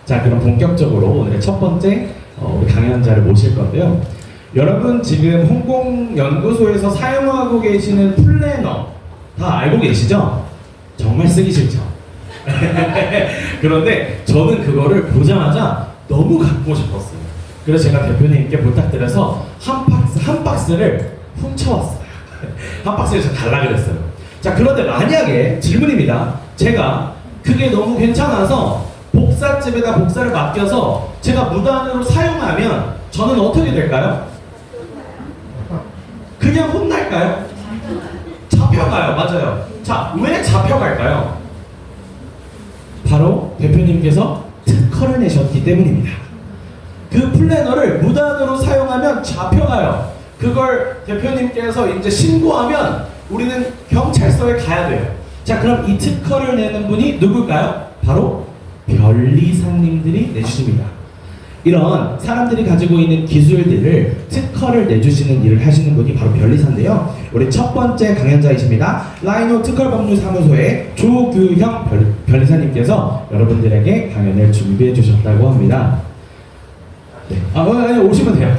자, 그럼 본격적으로 오늘의 첫 번째 우리 강연자를 모실 건데요. 여러분 지금 홍콩연구소에서 사용하고 계시는 플래너 다 알고 계시죠? 정말 쓰기 싫죠? 그런데 저는 그거를 보자마자 너무 갖고 싶었어요. 그래서 제가 대표님께 부탁드려서 한 박스를 훔쳐왔어요. 한 박스를 제가 달라 그랬어요. 자, 그런데 만약에 질문입니다. 제가 그게 너무 괜찮아서 복사집에다 복사를 맡겨서 제가 무단으로 사용하면 저는 어떻게 될까요? 그냥 혼날까요? 잡혀가요. 맞아요. 자, 왜 잡혀갈까요? 바로 대표님께서 특허를 내셨기 때문입니다. 그 플래너를 무단으로 사용하면 잡혀가요. 그걸 대표님께서 이제 신고하면 우리는 경찰서에 가야 돼요. 자, 그럼 이 특허를 내는 분이 누굴까요? 바로 변리사님들이 내주십니다. 이런 사람들이 가지고 있는 기술들을 특허를 내주시는 일을 하시는 분이 바로 변리사인데요. 우리 첫 번째 강연자이십니다. 라이노 특허법률사무소의 조규형 변리사님께서 여러분들에게 강연을 준비해 주셨다고 합니다. 네. 아니, 오시면 돼요.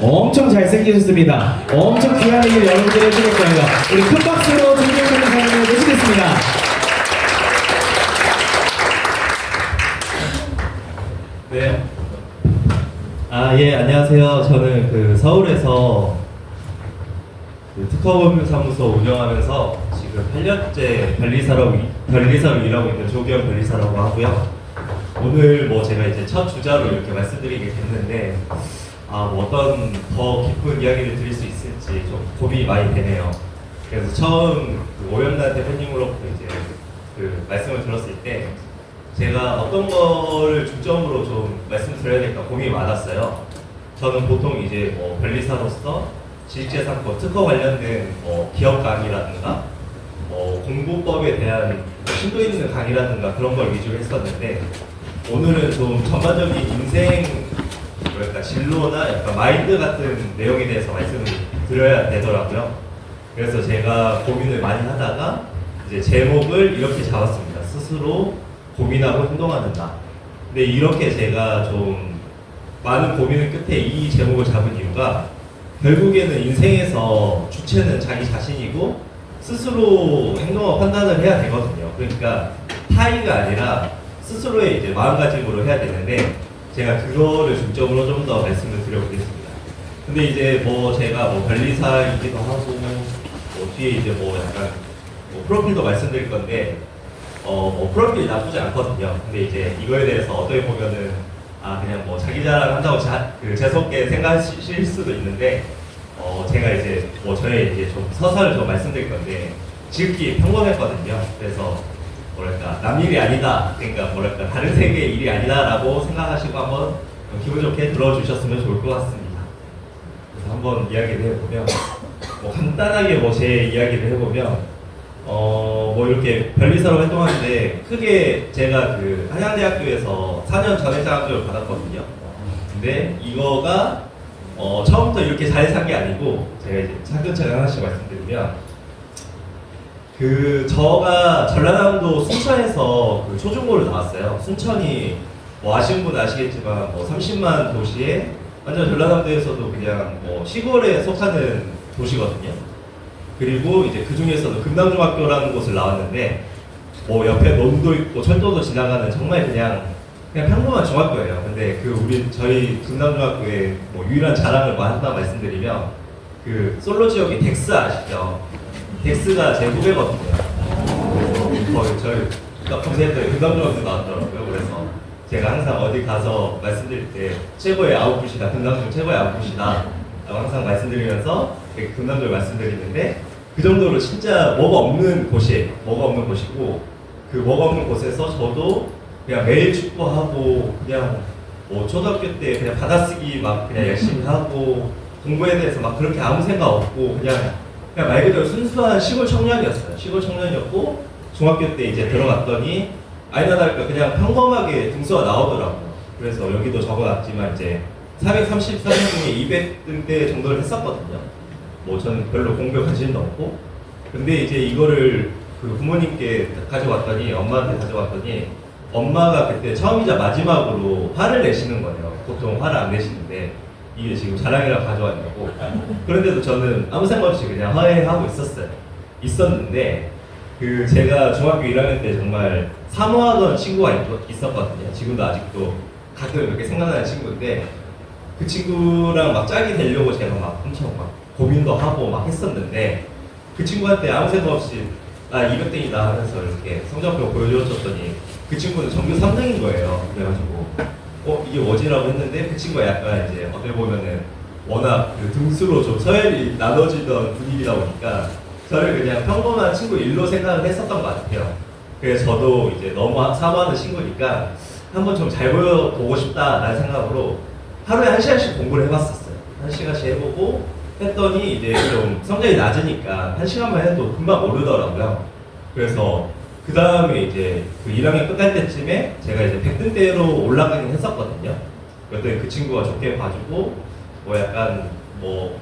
엄청 잘생기셨습니다. 엄청 귀한 얘기를 여러분들이 해주실 거예요. 우리 큰 박수로 조규형 변리사님을 모시겠습니다. 네. 예, 안녕하세요. 저는 서울에서 특허법률사무소 운영하면서 지금 8년째 변리사로 일하고 있는 조기현 변리사라고 하고요. 오늘 제가 이제 첫 주자로 이렇게 말씀드리게 됐는데, 어떤 더 깊은 이야기를 드릴 수 있을지 좀 고민이 많이 되네요. 그래서 처음 오연란 대표님으로부터 이제 말씀을 들었을 때, 제가 어떤 거를 중점으로 좀 말씀드려야 될까 고민이 많았어요. 저는 보통 이제 변리사로서 지식재산권 특허 관련된 기업 강의라든가 공부법에 대한 심도 있는 강의라든가 그런 걸 위주로 했었는데, 오늘은 좀 전반적인 인생 진로나 약간 마인드 같은 내용에 대해서 말씀을 드려야 되더라고요. 그래서 제가 고민을 많이 하다가 이제 제목을 이렇게 잡았습니다. 스스로 고민하고 행동하는 나. 근데 이렇게 제가 좀 많은 고민의 끝에 이 제목을 잡은 이유가, 결국에는 인생에서 주체는 자기 자신이고 스스로 행동하고 판단을 해야 되거든요. 그러니까 타의가 아니라 스스로의 이제 마음가짐으로 해야 되는데, 제가 그거를 중점으로 좀 더 말씀을 드려보겠습니다. 근데 이제 제가 변리사이기도 하고 뒤에 이제 약간 프로필도 말씀드릴 건데, 프로필이 나쁘지 않거든요. 근데 이제 이거에 대해서 어떻게 보면은 그냥 자기 자랑 한다고 재수없게 생각하실 수도 있는데, 제가 이제 저의 이제 좀 서사를 좀 말씀드릴 건데, 지극히 평범했거든요. 그래서 남 일이 아니다, 그러니까 다른 세계의 일이 아니다라고 생각하시고 한번 기분 좋게 들어주셨으면 좋을 것 같습니다. 그래서 한번 이야기를 해보면, 간단하게 제 이야기를 해보면, 이렇게 변리사로 활동하는데, 크게 제가 한양대학교에서 4년 전액장학금을 받았거든요. 근데 이거가 처음부터 이렇게 잘 산 게 아니고, 제가 이제 차근차근 하나씩 말씀드리면, 저가 전라남도 순천에서 초중고를 나왔어요. 순천이 아시는 분 아시겠지만 30만 도시에 완전 전라남도에서도 그냥 시골에 속하는 도시거든요. 그리고 이제 그 중에서도 금남중학교라는 곳을 나왔는데, 옆에 논도 있고 철도도 지나가는 정말 그냥 평범한 중학교예요. 근데 저희 금남중학교의 유일한 자랑을 한다 말씀드리면, 솔로 지역이 덱스 아시죠? 덱스가 제 후배거든요. 저희 검색했더니 금남중학교 나왔더라고요. 그래서 제가 항상 어디 가서 말씀드릴 때 최고의 아웃풋이다, 금남중 최고의 아웃풋이다 라고 항상 말씀드리면서 금남중을 말씀드리는데, 그 정도로 진짜 뭐가 없는 곳이에요. 뭐가 없는 곳이고, 뭐가 없는 곳에서 저도 그냥 매일 축구하고, 그냥 초등학교 때 그냥 받아쓰기 그냥 열심히 하고, 공부에 대해서 그렇게 아무 생각 없고, 그냥 말 그대로 순수한 시골 청년이었어요. 시골 청년이었고, 중학교 때 이제 들어갔더니 아니나 다를까 그냥 평범하게 등수가 나오더라고요. 그래서 여기도 적어놨지만 이제 434명 중에 200등대 정도를 했었거든요. 저는 별로 공부에 관심도 없고. 근데 이제 이거를 부모님께 가져왔더니, 엄마한테 가져왔더니 엄마가 그때 처음이자 마지막으로 화를 내시는 거예요. 보통 화를 안 내시는데 이게 지금 자랑이라고 가져왔냐고. 그런데도 저는 아무 생각 없이 그냥 화해하고 있었는데 그 제가 중학교 1학년 때 정말 사모하던 친구가 있었거든요. 지금도 아직도 가끔 이렇게 생각나는 친구인데 그 친구랑 막 짝이 되려고 제가 막 엄청 막 고민도 하고 막 했었는데 그 친구한테 아무 생각 없이 200등이다 하면서 이렇게 성적표 보여줬더니 그 친구는 전교 3등인 거예요. 그래가지고 이게 뭐지라고 했는데 그 친구가 약간 이제 어떻게 보면은 워낙 그 등수로 좀 서열이 나눠지던 분위기다 보니까 저를 그냥 평범한 친구 일로 생각을 했었던 것 같아요. 그래서 저도 이제 너무 사모하는 친구니까 한번 좀 잘 보여보고 싶다라는 생각으로 하루에 1시간씩 공부를 해봤었어요. 1시간씩 해보고 했더니 이제 좀 성적이 낮으니까 1시간만 해도 금방 오르더라고요. 그래서 그 다음에 이제 그 1학년 끝날 때쯤에 제가 이제 100등대로 올라가긴 했었거든요. 그때 그 친구가 좋게 봐주고 뭐 약간 뭐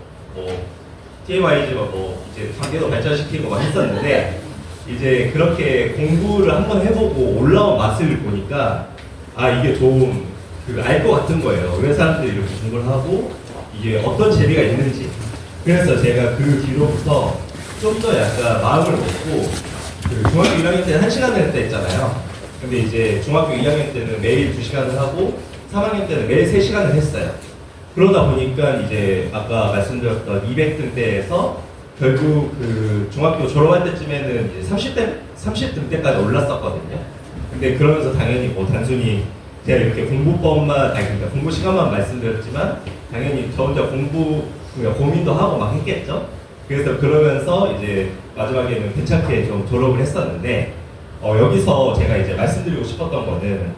TMI지만 뭐 이제 관계도 발전시키고 막 했었는데 이제 그렇게 공부를 한번 해보고 올라온 맛을 보니까 이게 좀 알 것 같은 거예요. 왜 사람들이 이렇게 공부를 하고 이게 어떤 재미가 있는지. 그래서 제가 그 뒤로부터 좀 더 약간 마음을 먹고 그 중학교 1학년 때는 1시간을 했다 했잖아요. 근데 이제 중학교 2학년 때는 매일 2시간을 하고 3학년 때는 매일 3시간을 했어요. 그러다 보니까 이제 아까 말씀드렸던 200등대에서 결국 그 중학교 졸업할 때쯤에는 이제 30등대까지 올랐었거든요. 근데 그러면서 당연히 뭐 단순히 제가 이렇게 공부법만, 그러니까 공부 시간만 말씀드렸지만 당연히 저 혼자 고민도 하고 막 했겠죠. 그래서 그러면서 이제 마지막에는 괜찮게 좀 졸업을 했었는데 여기서 제가 이제 말씀드리고 싶었던 거는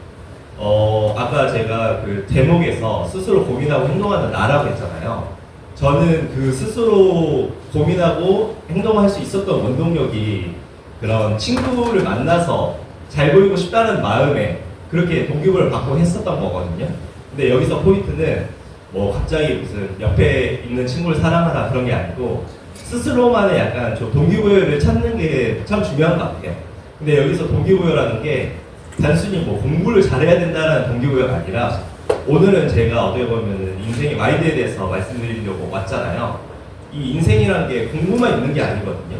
아까 제가 그 제목에서 스스로 고민하고 행동하는 나라고 했잖아요. 저는 그 스스로 고민하고 행동할 수 있었던 원동력이 그런 친구를 만나서 잘 보이고 싶다는 마음에 그렇게 동기부여를 받고 했었던 거거든요. 근데 여기서 포인트는 뭐 갑자기 무슨 옆에 있는 친구를 사랑하라 그런 게 아니고 스스로만의 약간 좀 동기부여를 찾는 게 참 중요한 것 같아요. 근데 여기서 동기부여라는 게 단순히 뭐 공부를 잘해야 된다는 동기부여가 아니라 오늘은 제가 어떻게 보면은 인생의 마인드에 대해서 말씀드리려고 왔잖아요. 이 인생이라는 게 공부만 있는 게 아니거든요.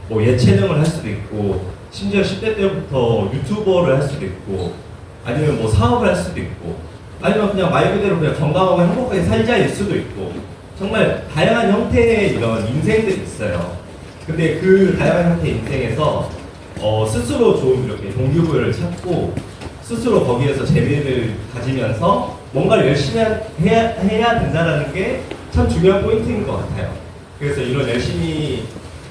뭐 예체능을 할 수도 있고 심지어 10대 때부터 유튜버를 할 수도 있고 아니면 뭐 사업을 할 수도 있고 아니면 그냥 말 그대로 그냥 건강하고 행복하게 살자일 수도 있고 정말 다양한 형태의 이런 인생들이 있어요. 근데 그 다양한 형태의 인생에서 스스로 좀 이렇게 동기부여를 찾고 스스로 거기에서 재미를 가지면서 뭔가를 열심히 해야 된다는 게 참 중요한 포인트인 것 같아요. 그래서 이런 열심히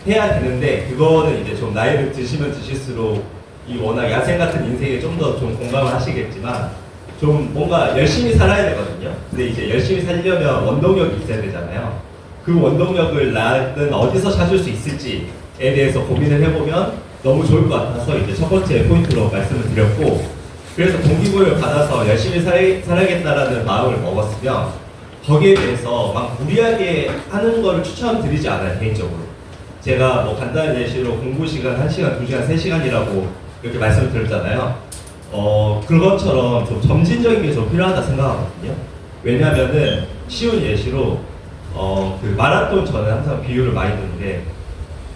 해야 되는데 그거는 이제 좀 나이를 드시면 드실수록 이 워낙 야생 같은 인생에 좀 더 좀 공감을 하시겠지만 좀 뭔가 열심히 살아야 되거든요. 근데 이제 열심히 살려면 원동력이 있어야 되잖아요. 그 원동력을 나는 어디서 찾을 수 있을지에 대해서 고민을 해보면 너무 좋을 것 같아서 이제 첫 번째 포인트로 말씀을 드렸고 그래서 동기부여를 받아서 열심히 살아야겠다라는 마음을 먹었으면 거기에 대해서 막 무리하게 하는 거를 추천드리지 않아요, 개인적으로. 제가 뭐 간단한 예시로 공부 시간 1시간, 2시간, 3시간이라고 이렇게 말씀을 드렸잖아요. 그것처럼 좀 점진적인 게 좀 필요하다 생각하거든요. 왜냐면은 쉬운 예시로 그 마라톤 저는 항상 비유를 많이 드는데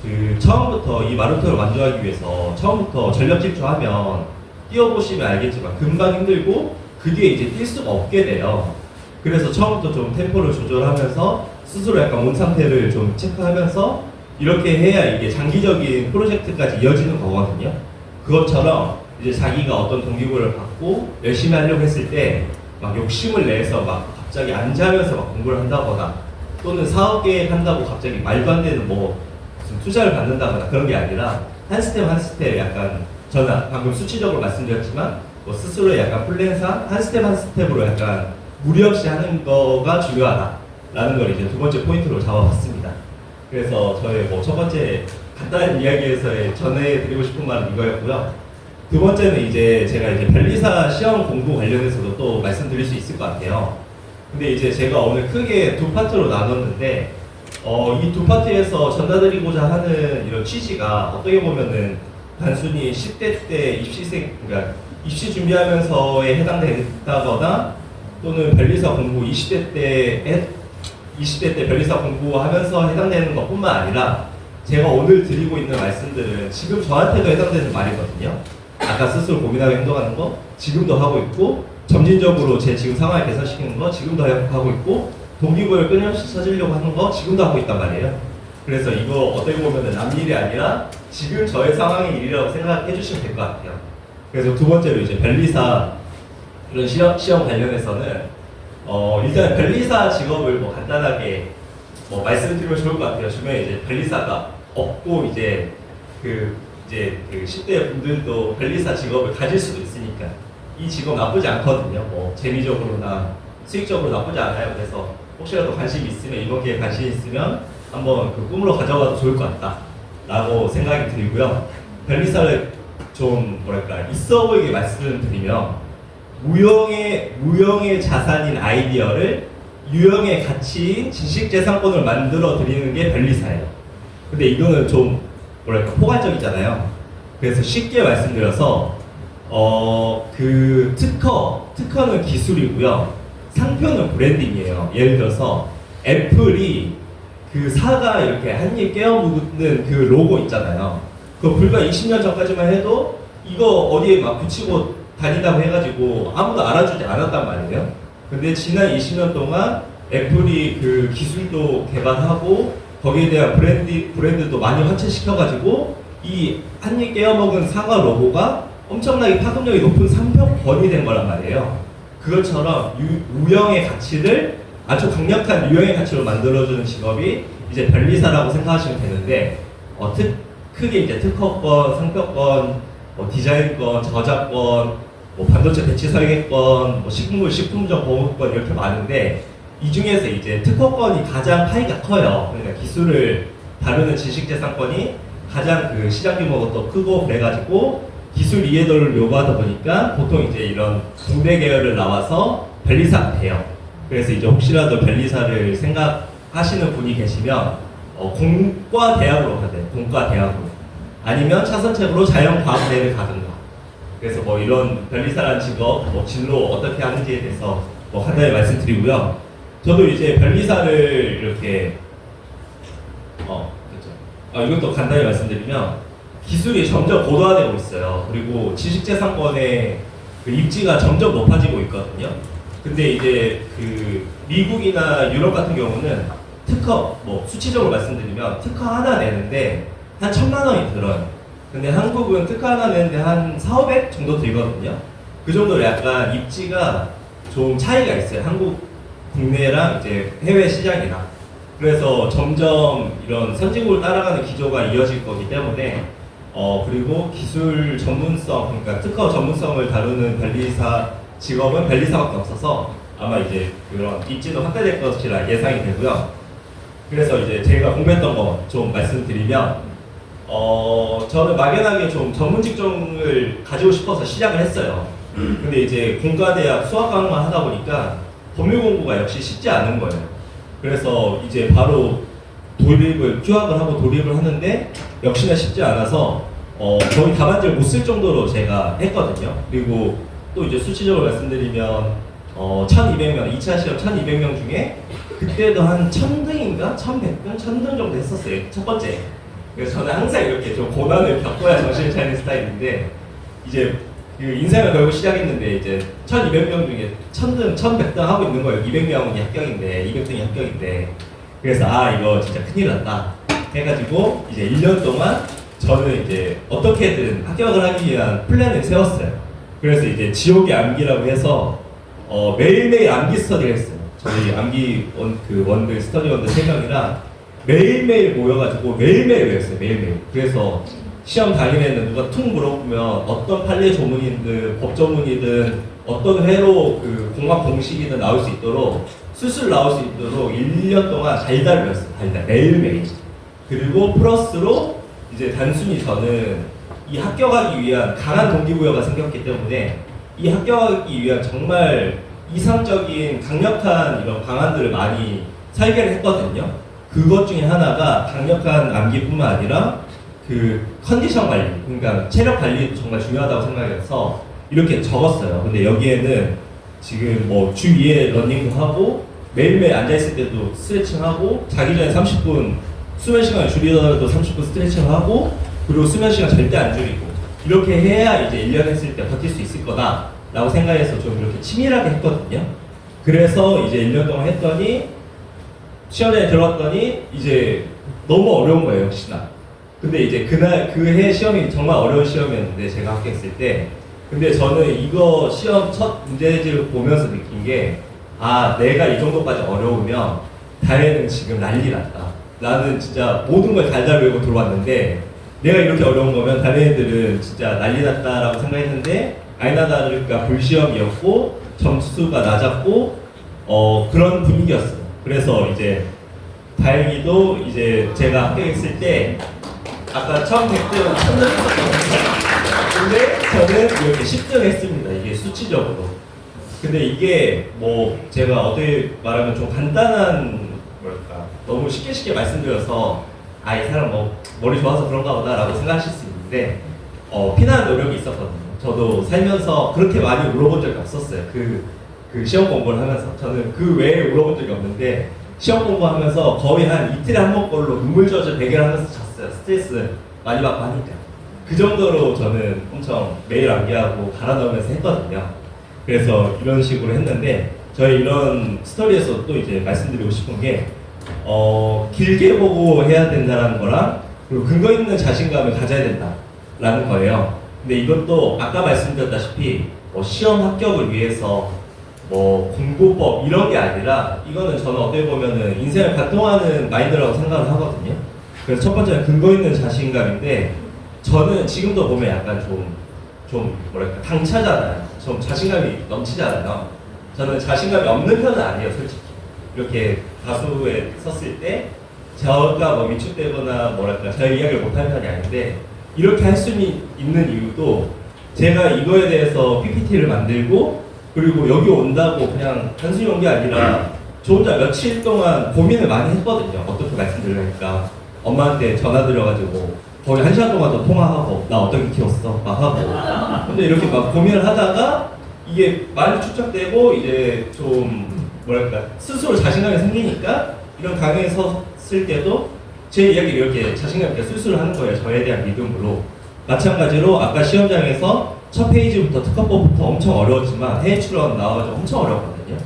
그 처음부터 이 마라톤을 완주하기 위해서 처음부터 전력 질주하면 뛰어보시면 알겠지만 금방 힘들고 그게 이제 뛸 수가 없게 돼요. 그래서 처음부터 좀 템포를 조절하면서 스스로 약간 몸 상태를 좀 체크하면서 이렇게 해야 이게 장기적인 프로젝트까지 이어지는 거거든요. 그것처럼 이제 자기가 어떤 동기부여를 받고 열심히 하려고 했을 때 막 욕심을 내서 막 갑자기 안 자면서 막 공부를 한다거나 또는 사업 계획한다고 갑자기 말도 안 되는 뭐 무슨 투자를 받는다거나 그런 게 아니라 한 스텝 한 스텝 약간 저는 방금 수치적으로 말씀드렸지만 뭐 스스로의 약간 플랜상 한 스텝 한 스텝으로 약간 무리 없이 하는 거가 중요하다라는 걸 이제 두 번째 포인트로 잡아봤습니다. 그래서 저의 뭐 첫 번째 간단한 이야기에서의 전해드리고 싶은 말은 이거였고요. 두 번째는 이제 제가 이제 변리사 시험 공부 관련해서도 또 말씀드릴 수 있을 것 같아요. 근데 이제 제가 오늘 크게 두 파트로 나눴는데 이 두 파트에서 전달드리고자 하는 이런 취지가 어떻게 보면은 단순히 10대 때 입시생, 그러니까 입시 준비하면서에 해당된다거나 또는 변리사 공부 20대 때 변리사 공부하면서 해당되는 것뿐만 아니라 제가 오늘 드리고 있는 말씀들은 지금 저한테도 해당되는 말이거든요. 아까 스스로 고민하고 행동하는 거 지금도 하고 있고 점진적으로 제 지금 상황을 개선시키는 거 지금도 하고 있고 동기부여를 끊임없이 찾으려고 하는 거 지금도 하고 있단 말이에요. 그래서 이거 어떻게 보면 남 일이 아니라 지금 저의 상황의 일이라고 생각해 주시면 될 것 같아요. 그래서 두 번째로 이제 변리사 이런 시험 관련해서는 일단 변리사 직업을 뭐 간단하게 뭐 말씀드리면 좋을 것 같아요. 주변에 이제 변리사가 없고 이제 그 10대 분들도 변리사 직업을 가질 수도 있으니까 이 직업 나쁘지 않거든요. 뭐 재미적으로나 수익적으로 나쁘지 않아요. 그래서 혹시라도 관심 있으면 이번 기회에 관심 있으면 한번 그 꿈으로 가져가도 좋을 것 같다라고 생각이 들고요. 변리사를 좀 뭐랄까 있어 보이게 말씀드리면 무형의 자산인 아이디어를 유형의 가치인 지식재산권을 만들어 드리는 게 변리사예요. 근데 이거는 좀 뭐랄까 포괄적이잖아요. 그래서 쉽게 말씀드려서 그 특허는 기술이고요. 상표는 브랜딩이에요. 예를 들어서 애플이 그 사과 이렇게 한 입 깨어 묻는 그 로고 있잖아요. 그 불과 20년 전까지만 해도 이거 어디에 막 붙이고 다니다고 해가지고 아무도 알아주지 않았단 말이에요. 근데 지난 20년 동안 애플이 그 기술도 개발하고 거기에 대한 브랜드도 많이 확대시켜가지고 이 한 입 깨어먹은 사과 로고가 엄청나게 파급력이 높은 상표권이 된 거란 말이에요. 그것처럼 유형의 가치를 아주 강력한 유형의 가치로 만들어주는 직업이 이제 변리사라고 생각하시면 되는데 크게 이제 특허권, 상표권, 뭐 디자인권, 저작권, 뭐 반도체 배치 설계권, 뭐 식품적 보호권 이렇게 많은데 이 중에서 이제 특허권이 가장 파이가 커요. 그러니까 기술을 다루는 지식재산권이 가장 그 시장 규모가 또 크고 그래가지고 기술 이해도를 요구하다 보니까 보통 이제 이런 공대 계열을 나와서 변리사가 돼요. 그래서 이제 혹시라도 변리사를 생각하시는 분이 계시면 공과대학으로 가세요. 공과대학으로. 아니면 차선책으로 자연과학대를 가든가. 그래서 뭐 이런 변리사라는 직업, 뭐 진로 어떻게 하는지에 대해서 뭐 간단히 말씀드리고요. 저도 이제 변리사를 이렇게 그렇죠. 이것도 간단히 말씀드리면 기술이 점점 고도화되고 있어요. 그리고 지식재산권의 그 입지가 점점 높아지고 있거든요. 근데 이제 그 미국이나 유럽 같은 경우는 특허, 뭐 수치적으로 말씀드리면 특허 하나 내는데 한 1,000만 원이 들어요. 근데 한국은 특허 하나 내는데 한 4,500 정도 들거든요. 그 정도로 약간 입지가 좀 차이가 있어요. 국내랑 이제 해외 시장이랑. 그래서 점점 이런 선진국을 따라가는 기조가 이어질 거기 때문에 그리고 기술 전문성, 그러니까 특허 전문성을 다루는 변리사 직업은 변리사밖에 없어서 아마 이제 그런 입지도 확대될 것이라 예상이 되고요. 그래서 이제 제가 공부했던 거 좀 말씀드리면 저는 막연하게 좀 전문 직종을 가지고 싶어서 시작을 했어요. 근데 이제 공과대학 수학과학만 하다 보니까 법률 공부가 역시 쉽지 않은 거예요. 그래서 이제 바로 휴학을 하고 돌입을 하는데 역시나 쉽지 않아서 거의 답안지를 못 쓸 정도로 제가 했거든요. 그리고 또 이제 수치적으로 말씀드리면 1,200명, 2차 시험 1,200명 중에 그때도 한 1,000등인가? 1,100등? 1,000등 정도 했었어요. 첫 번째. 그래서 저는 항상 이렇게 좀 고난을 겪어야 정신을 차리는 스타일인데 이제 그 인생을 걸고 시작했는데 이제 1,200명 중에 1,000등, 1,100등 하고 있는 거예요. 200명이 합격인데, 200등이 합격인데. 그래서 이거 진짜 큰일 났다 해가지고 이제 1년 동안 저는 이제 어떻게든 합격을 하기 위한 플랜을 세웠어요. 그래서 이제 지옥의 암기라고 해서 매일매일 암기 스터디를 했어요. 저희 암기 원들 스터디원들 3명이랑 매일매일 모여가지고 매일매일 외웠어요. 매일매일. 그래서 시험 당일에는 누가 툭 물어보면 어떤 판례 조문이든 법 조문이든 어떤 회로 그 공학 공식이든 나올 수 있도록 술술 나올 수 있도록 1년 동안 달달 외웠어요. 달달 매일매일. 그리고 플러스로 이제 단순히 저는 이 합격하기 위한 강한 동기부여가 생겼기 때문에 이 합격하기 위한 정말 이상적인 강력한 이런 방안들을 많이 설계를 했거든요. 그것 중에 하나가 강력한 암기뿐만 아니라 그 컨디션 관리, 그러니까 체력 관리도 정말 중요하다고 생각해서 이렇게 적었어요. 근데 여기에는 지금 뭐 주 2회 러닝도 하고 매일매일 앉아있을 때도 스트레칭하고 자기 전에 30분 수면 시간을 줄이더라도 30분 스트레칭하고 그리고 수면 시간 절대 안 줄이고 이렇게 해야 이제 1년 했을 때 버틸 수 있을 거다 라고 생각해서 좀 이렇게 치밀하게 했거든요. 그래서 이제 1년 동안 했더니 시험에 들어갔더니 이제 너무 어려운 거예요, 역시나. 근데 이제 그날 그 해 시험이 정말 어려운 시험이었는데 제가 합격했을 때 근데 저는 이거 시험 첫 문제집을 보면서 느낀 게 아, 내가 이 정도까지 어려우면 다혜는 지금 난리 났다. 나는 진짜 모든 걸 달달 외우고 들어왔는데 내가 이렇게 어려운 거면 다른 애들은 진짜 난리 났다라고 생각했는데 아니나 다를까 불시험이었고 점수가 낮았고 그런 분위기였어요. 그래서 이제 다행히도 이제 제가 합격했을 때 아까 처음 100등 1000등 했었거든요. 근데 저는 이렇게 10등 했습니다. 이게 수치적으로. 근데 이게 뭐 제가 어떻게 말하면 좀 간단한 뭐랄까 너무 쉽게 말씀드려서 아 이 사람 뭐 머리 좋아서 그런가 보다라고 생각하실 수 있는데 피나는 노력이 있었거든요. 저도 살면서 그렇게 많이 울어본 적이 없었어요. 그 시험 공부를 하면서 저는 그 외에 울어본 적이 없는데 시험 공부하면서 거의 한 이틀에 한 번꼴로 눈물 젖어 베개를 하면서 잤어요. 스트레스 많이 받고 하니까. 그 정도로 저는 엄청 매일 암기하고 갈아 넣으면서 했거든요. 그래서 이런 식으로 했는데 저희 이런 스토리에서 또 이제 말씀드리고 싶은 게 길게 보고 해야 된다는 거랑 그리고 근거 있는 자신감을 가져야 된다라는 거예요. 근데 이것도 아까 말씀드렸다시피 시험 합격을 위해서 공부법 이런 게 아니라 이거는 저는 어떻게 보면은 인생을 관통하는 마인드라고 생각을 하거든요. 그래서 첫 번째는 근거 있는 자신감인데 저는 지금도 보면 약간 좀 뭐랄까 당차잖아요. 좀 자신감이 넘치잖아요. 저는 자신감이 없는 편은 아니에요, 솔직히. 이렇게 다수에 섰을 때 제가 뭐 위축되거나 뭐랄까 잘 이야기를 못하는 편이 아닌데 이렇게 할 수 있는 이유도 제가 이거에 대해서 PPT를 만들고 그리고 여기 온다고 그냥 단순히 온 게 아니라 저 혼자 며칠 동안 고민을 많이 했거든요. 어떻게 말씀드리려니까 엄마한테 전화 드려가지고 거의 1시간 동안 더 통화하고 나 어떻게 키웠어? 막 하고 근데 이렇게 막 고민을 하다가 이게 많이 축적되고 이제 좀 뭐랄까 스스로 자신감이 생기니까 이런 강의에 섰을 때도 제 이야기를 이렇게 자신감 있게 술술 하는 거예요. 저에 대한 믿음으로. 마찬가지로 아까 시험장에서 첫 페이지부터 특허법부터 엄청 어려웠지만 해외 출원 나와가지고 엄청 어려웠거든요.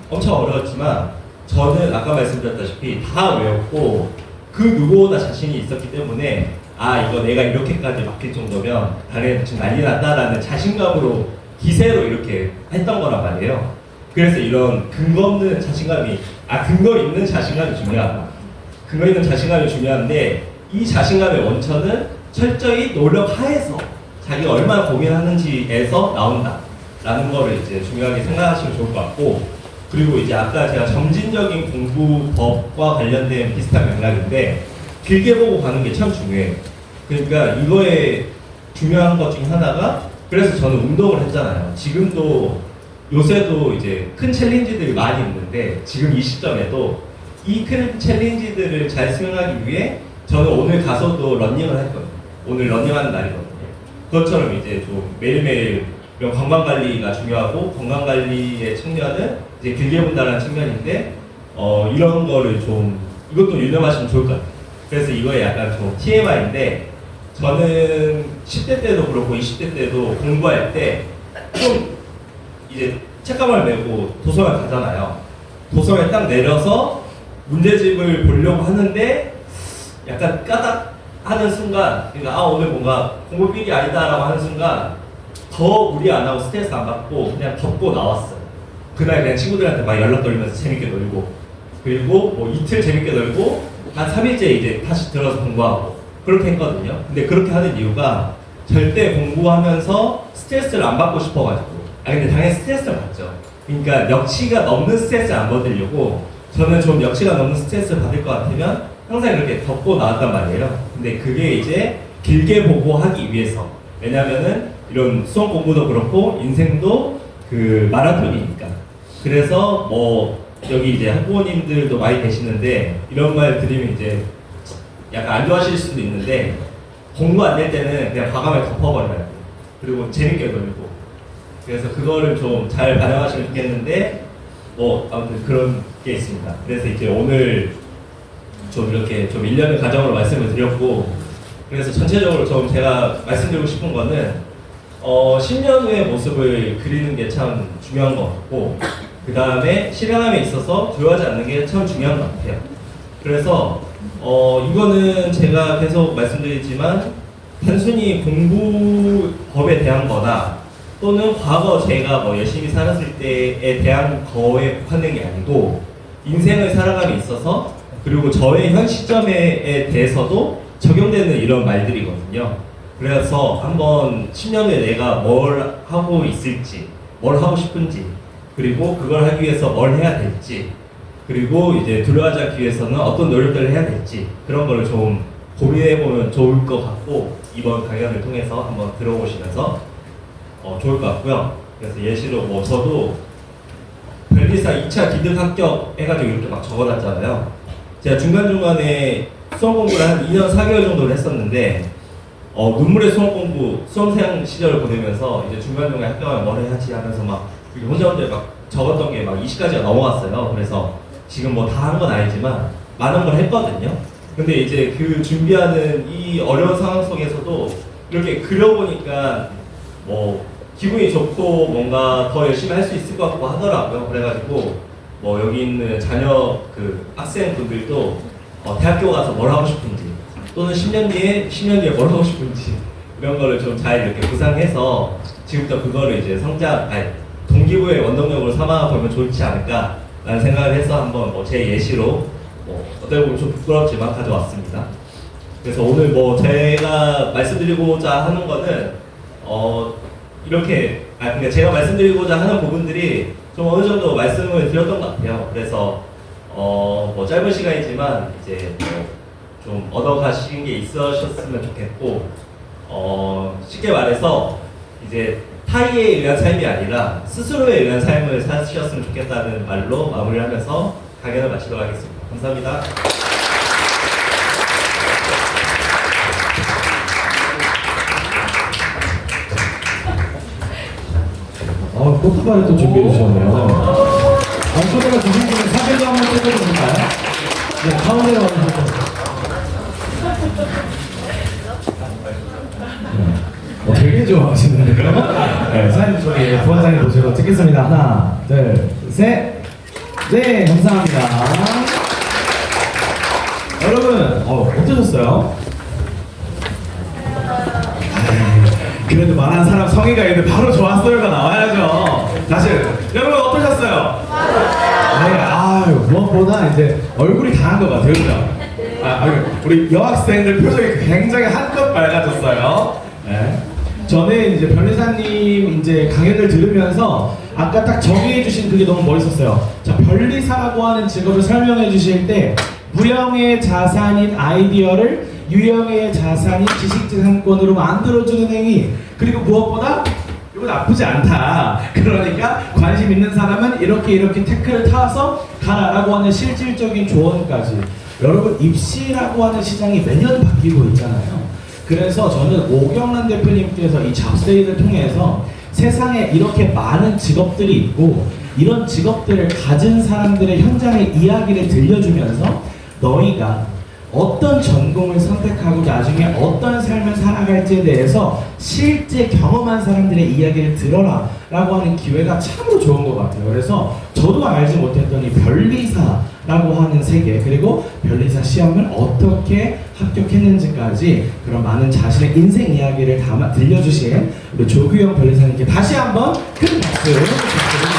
엄청 어려웠지만 저는 아까 말씀드렸다시피 다 외웠고 그 누구보다 자신이 있었기 때문에 아 이거 내가 이렇게까지 맡길 정도면 다른 애들 지금 난리 났다라는 자신감으로 기세로 이렇게 했던 거란 말이에요. 그래서 이런 근거 없는 자신감이 근거 있는 자신감이 중요하다. 근거 있는 자신감이 중요한데 이 자신감의 원천은 철저히 노력하에서 자기가 얼마나 고민하는지에서 나온다라는 거를 이제 중요하게 생각하시면 좋을 것 같고 그리고 이제 아까 제가 점진적인 공부법과 관련된 비슷한 맥락인데 길게 보고 가는 게 참 중요해요. 그러니까 이거에 중요한 것 중에 하나가 그래서 저는 운동을 했잖아요. 지금도 요새도 이제 큰 챌린지들이 많이 있는데 지금 이 시점에도 이 큰 챌린지들을 잘 수행하기 위해 저는 오늘 가서도 러닝을 했거든요. 오늘 러닝하는 날이거든요. 그것처럼 이제 좀 매일매일 이런 건강관리가 중요하고 건강관리의 측면은 이제 길게 본다는 측면인데 이런 거를 좀 이것도 유념하시면 좋을 것 같아요. 그래서 이거에 약간 좀 TMI인데 저는 10대 때도 그렇고 20대 때도 공부할 때 좀 이제 책가방을 메고 도서관 가잖아요. 도서관에 딱 내려서 문제집을 보려고 하는데 약간 까닥하는 순간 그러니까 오늘 뭔가 공부 필이 아니다라고 하는 순간 더 무리 안 하고 스트레스 안 받고 그냥 덮고 나왔어요. 그날 그냥 친구들한테 막 연락 돌리면서 재밌게 놀고 그리고 뭐 이틀 재밌게 놀고 한 3일째 이제 다시 들어서 공부하고 그렇게 했거든요. 근데 그렇게 하는 이유가 절대 공부하면서 스트레스를 안 받고 싶어가지고 근데 당연히 스트레스를 받죠. 그러니까 역치가 넘는 스트레스를 안 받으려고 저는 좀 역치가 넘는 스트레스를 받을 것 같으면 항상 이렇게 덮고 나왔단 말이에요. 근데 그게 이제 길게 보고 하기 위해서 왜냐면은 이런 수험 공부도 그렇고 인생도 그 마라톤이니까 그래서 여기 이제 학부모님들도 많이 계시는데 이런 말 드리면 이제 약간 안 좋아하실 수도 있는데 공부 안 될 때는 그냥 과감하게 덮어버려야 돼요. 그리고 재밌게 놀고 그래서 그거를 좀 잘 반영하시면 좋겠는데 뭐 아무튼 그런 게 있습니다. 그래서 이제 오늘 좀 이렇게 좀 일련의 과정으로 말씀을 드렸고, 그래서 전체적으로 좀 제가 말씀드리고 싶은 거는 10년 후의 모습을 그리는 게 참 중요한 것 같고, 그 다음에 실행함에 있어서 두려워하지 않는 게 참 중요한 것 같아요. 그래서 이거는 제가 계속 말씀드리지만 단순히 공부법에 대한 거다 또는 과거 제가 뭐 열심히 살았을 때에 대한 거에 하는 게 아니고 인생을 살아감에 있어서 그리고 저의 현 시점에 대해서도 적용되는 이런 말들이거든요. 그래서 한번 10년 후에 내가 뭘 하고 있을지, 뭘 하고 싶은지, 그리고 그걸 하기 위해서 뭘 해야 될지, 그리고 이제 두려워하지 않기 위해서는 어떤 노력들을 해야 될지, 그런 거를 좀 고민해보면 좋을 것 같고, 이번 강연을 통해서 한번 들어보시면서 좋을 것 같고요. 그래서 예시로 뭐 저도 변리사 2차 기득 합격 해가지고 이렇게 막 적어놨잖아요. 제가 중간중간에 수험 공부를 한 2년 4개월 정도를 했었는데 눈물의 수험 공부, 수험생 시절을 보내면서 이제 중간중간에 합격하면 뭘 해야지 하면서 막 혼자 막 적었던 게 막 20가지가 넘어갔어요. 그래서 지금 뭐 다 한 건 아니지만 많은 걸 했거든요. 근데 이제 그 준비하는 이 어려운 상황 속에서도 이렇게 그려보니까 뭐 기분이 좋고 뭔가 더 열심히 할 수 있을 것 같고 하더라고요. 그래가지고 뭐 여기 있는 자녀 그 학생분들도 대학교 가서 뭘 하고 싶은지 또는 10년 뒤에 뭘 하고 싶은지 이런 거를 좀 잘 이렇게 구상해서 지금부터 그거를 이제 동기부여의 원동력으로 삼아 보면 좋지 않을까라는 생각을 해서 한번 뭐 제 예시로 어떻게 보면 좀 부끄럽지만 가져왔습니다. 그래서 오늘 뭐 제가 말씀드리고자 하는 거는 이렇게 그러니까 제가 말씀드리고자 하는 부분들이 좀 어느 정도 말씀을 드렸던 것 같아요. 그래서 뭐 짧은 시간이지만 이제 좀 얻어가시는 게 있으셨으면 좋겠고 쉽게 말해서 이제 타의에 의한 삶이 아니라 스스로에 의한 삶을 사셨으면 좋겠다는 말로 마무리하면서 강연을 마치도록 하겠습니다. 감사합니다. 꽃다발을 또 준비해 주셨네요. 꽃다발 주신 분은 사진도 한번 찍어도 될까요? 네, 가운데로 와주세요. 되게 좋아하시는데요? 네, 사진 저기 부원장님 보시고 찍겠습니다. 하나, 둘, 셋. 네, 감사합니다. 여러분, 어떠셨어요? 그래도 말하는 사람 성의가 있는데 바로 좋았어요가 나와야죠. 다시 여러분 어떠셨어요? 네, 무엇보다 이제 얼굴이 당한 것 같아요, 그죠? 우리 여학생들 표정이 굉장히 한껏 밝아졌어요. 네. 저는 이제 변리사님 이제 강연을 들으면서 아까 딱 정의해 주신 그게 너무 멋있었어요. 자, 변리사라고 하는 직업을 설명해 주실 때 무형의 자산인 아이디어를 유형의 자산인 지식재산권으로 만들어주는 행위, 그리고 무엇보다 이거 나쁘지 않다. 그러니까 관심 있는 사람은 이렇게 태클을 타서 가라라고 하는 실질적인 조언까지. 여러분, 입시라고 하는 시장이 매년 바뀌고 있잖아요. 그래서 저는 오경란 대표님께서 이 잡세일을 통해서 세상에 이렇게 많은 직업들이 있고 이런 직업들을 가진 사람들의 현장의 이야기를 들려주면서 너희가 어떤 전공을 선택하고 나중에 어떤 삶을 살아갈지에 대해서 실제 경험한 사람들의 이야기를 들어라 라고 하는 기회가 참으로 좋은 것 같아요. 그래서 저도 알지 못했던 이 변리사라고 하는 세계, 그리고 변리사 시험을 어떻게 합격했는지까지 그런 많은 자신의 인생 이야기를 들려주신 우리 조규영 변리사님께 다시 한번 큰 박수 부탁드립니다.